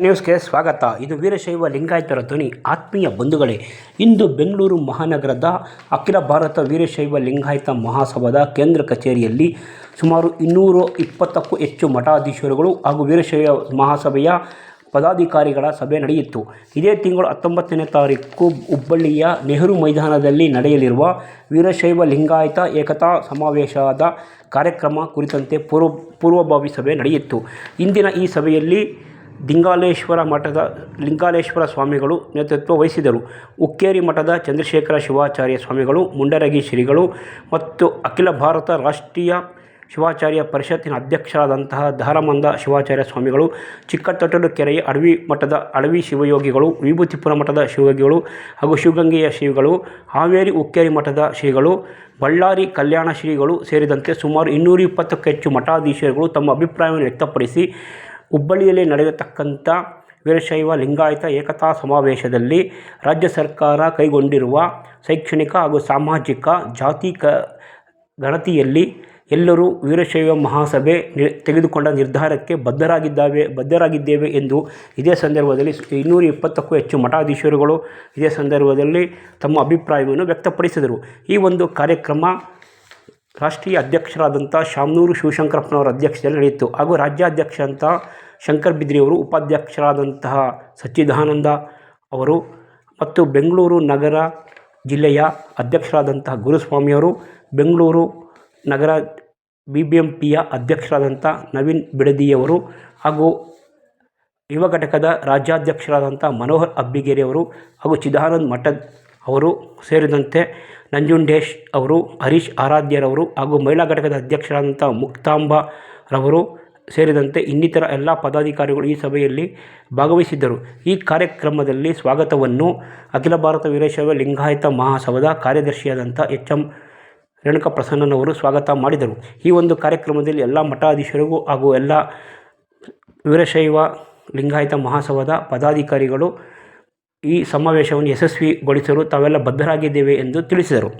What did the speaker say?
ನ್ಯೂಸ್ಗೆ ಸ್ವಾಗತ. ಇದು ವೀರಶೈವ ಲಿಂಗಾಯತರ ಧ್ವನಿ. ಆತ್ಮೀಯ ಬಂಧುಗಳೇ, ಇಂದು ಬೆಂಗಳೂರು ಮಹಾನಗರದ ಅಖಿಲ ಭಾರತ ವೀರಶೈವ ಲಿಂಗಾಯತ ಮಹಾಸಭಾದ ಕೇಂದ್ರ ಕಚೇರಿಯಲ್ಲಿ ಸುಮಾರು 220ಕ್ಕೂ ಹೆಚ್ಚು ಮಠಾಧೀಶರುಗಳು ಹಾಗೂ ವೀರಶೈವ ಮಹಾಸಭೆಯ ಪದಾಧಿಕಾರಿಗಳ ಸಭೆ ನಡೆಯಿತು. ಇದೇ ತಿಂಗಳು 19ನೇ ತಾರೀಕು ಹುಬ್ಬಳ್ಳಿಯ ನೆಹರು ಮೈದಾನದಲ್ಲಿ ನಡೆಯಲಿರುವ ವೀರಶೈವ ಲಿಂಗಾಯತ ಏಕತಾ ಸಮಾವೇಶದ ಕಾರ್ಯಕ್ರಮ ಕುರಿತಂತೆ ಪೂರ್ವಭಾವಿ ಸಭೆ ನಡೆಯಿತು. ಇಂದಿನ ಈ ಸಭೆಯಲ್ಲಿ ದಿಂಗಾಲೇಶ್ವರ ಮಠದ ಲಿಂಗಾಲೇಶ್ವರ ಸ್ವಾಮಿಗಳು ನೇತೃತ್ವ ವಹಿಸಿದರು. ಹುಕ್ಕೇರಿ ಮಠದ ಚಂದ್ರಶೇಖರ ಶಿವಾಚಾರ್ಯ ಸ್ವಾಮಿಗಳು, ಮುಂಡರಗಿ ಶ್ರೀಗಳು ಮತ್ತು ಅಖಿಲ ಭಾರತ ರಾಷ್ಟ್ರೀಯ ಶಿವಾಚಾರ್ಯ ಪರಿಷತ್ತಿನ ಅಧ್ಯಕ್ಷರಾದಂತಹ ದಾರಮಂದ ಶಿವಾಚಾರ್ಯ ಸ್ವಾಮಿಗಳು, ಚಿಕ್ಕತೊಟ್ಟಲು ಕೆರೆಯ ಅಡವಿ ಮಠದ ಅಡವಿ ಶಿವಯೋಗಿಗಳು, ವಿಭೂತಿಪುರ ಮಠದ ಶಿವಯೋಗಿಗಳು ಹಾಗೂ ಶಿವಗಂಗೆಯ ಶ್ರೀಗಳು, ಹಾವೇರಿ ಹುಕ್ಕೇರಿ ಮಠದ ಶ್ರೀಗಳು, ಬಳ್ಳಾರಿ ಕಲ್ಯಾಣ ಶ್ರೀಗಳು ಸೇರಿದಂತೆ ಸುಮಾರು 220ಕ್ಕೂ ಹೆಚ್ಚು ಮಠಾಧೀಶರುಗಳು ತಮ್ಮ ಅಭಿಪ್ರಾಯವನ್ನು ವ್ಯಕ್ತಪಡಿಸಿ ಹುಬ್ಬಳ್ಳಿಯಲ್ಲಿ ನಡೆಯತಕ್ಕಂಥ ವೀರಶೈವ ಲಿಂಗಾಯತ ಏಕತಾ ಸಮಾವೇಶದಲ್ಲಿ ರಾಜ್ಯ ಸರ್ಕಾರ ಕೈಗೊಂಡಿರುವ ಶೈಕ್ಷಣಿಕ ಹಾಗೂ ಸಾಮಾಜಿಕ ಜಾತಿ ಗಣತಿಯಲ್ಲಿ ಎಲ್ಲರೂ ವೀರಶೈವ ಮಹಾಸಭೆ ತೆಗೆದುಕೊಂಡ ನಿರ್ಧಾರಕ್ಕೆ ಬದ್ಧರಾಗಿದ್ದೇವೆ ಎಂದು ಇದೇ ಸಂದರ್ಭದಲ್ಲಿ 220ಕ್ಕೂ ಹೆಚ್ಚು ಮಠಾಧೀಶರುಗಳು ಇದೇ ಸಂದರ್ಭದಲ್ಲಿ ತಮ್ಮ ಅಭಿಪ್ರಾಯವನ್ನು ವ್ಯಕ್ತಪಡಿಸಿದರು. ಈ ಒಂದು ಕಾರ್ಯಕ್ರಮ ರಾಷ್ಟ್ರೀಯ ಅಧ್ಯಕ್ಷರಾದಂಥ ಶಾಮನೂರು ಶಿವಶಂಕರಪ್ಪನವರ ಅಧ್ಯಕ್ಷತೆಯಲ್ಲಿ ನಡೆಯಿತು ಹಾಗೂ ರಾಜ್ಯಾಧ್ಯಕ್ಷ ಅಂತ ಶಂಕರ್ ಬಿದ್ರಿಯವರು, ಉಪಾಧ್ಯಕ್ಷರಾದಂತಹ ಸಚ್ಚಿದಾನಂದ ಅವರು ಮತ್ತು ಬೆಂಗಳೂರು ನಗರ ಜಿಲ್ಲೆಯ ಅಧ್ಯಕ್ಷರಾದಂತಹ ಗುರುಸ್ವಾಮಿಯವರು, ಬೆಂಗಳೂರು ನಗರ BBMPಯ ಅಧ್ಯಕ್ಷರಾದಂಥ ನವೀನ್ ಬಿಡದಿಯವರು ಹಾಗೂ ಯುವ ಘಟಕದ ರಾಜ್ಯಾಧ್ಯಕ್ಷರಾದಂಥ ಮನೋಹರ್ ಅಬ್ಬಿಗೇರಿಯವರು ಹಾಗೂ ಚಿದಾನಂದ್ ಮಠದ್ ಅವರು ಸೇರಿದಂತೆ ನಂಜುಂಡೇಶ್ ಅವರು, ಹರೀಶ್ ಆರಾಧ್ಯರವರು ಹಾಗೂ ಮಹಿಳಾ ಘಟಕದ ಅಧ್ಯಕ್ಷರಾದಂಥ ಮುಕ್ತಾಂಬರವರು ಸೇರಿದಂತೆ ಇನ್ನಿತರ ಎಲ್ಲ ಪದಾಧಿಕಾರಿಗಳು ಈ ಸಭೆಯಲ್ಲಿ ಭಾಗವಹಿಸಿದ್ದರು. ಈ ಕಾರ್ಯಕ್ರಮದಲ್ಲಿ ಸ್ವಾಗತವನ್ನು ಅಖಿಲ ಭಾರತ ವೀರಶೈವ ಲಿಂಗಾಯತ ಮಹಾಸಭಾದ ಕಾರ್ಯದರ್ಶಿಯಾದಂಥ HM ರೇಣುಕಾಪ್ರಸನ್ನನವರು ಸ್ವಾಗತ ಮಾಡಿದರು. ಈ ಒಂದು ಕಾರ್ಯಕ್ರಮದಲ್ಲಿ ಎಲ್ಲ ಮಠಾಧೀಶರಿಗೂ ಹಾಗೂ ಎಲ್ಲ ವೀರಶೈವ ಲಿಂಗಾಯತ ಮಹಾಸಭಾದ ಪದಾಧಿಕಾರಿಗಳು ಈ ಸಮಾವೇಶವನ್ನು ಯಶಸ್ವಿಗೊಳಿಸಲು ತಾವೆಲ್ಲ ಬದ್ಧರಾಗಿದ್ದೇವೆ ಎಂದು ತಿಳಿಸಿದರು.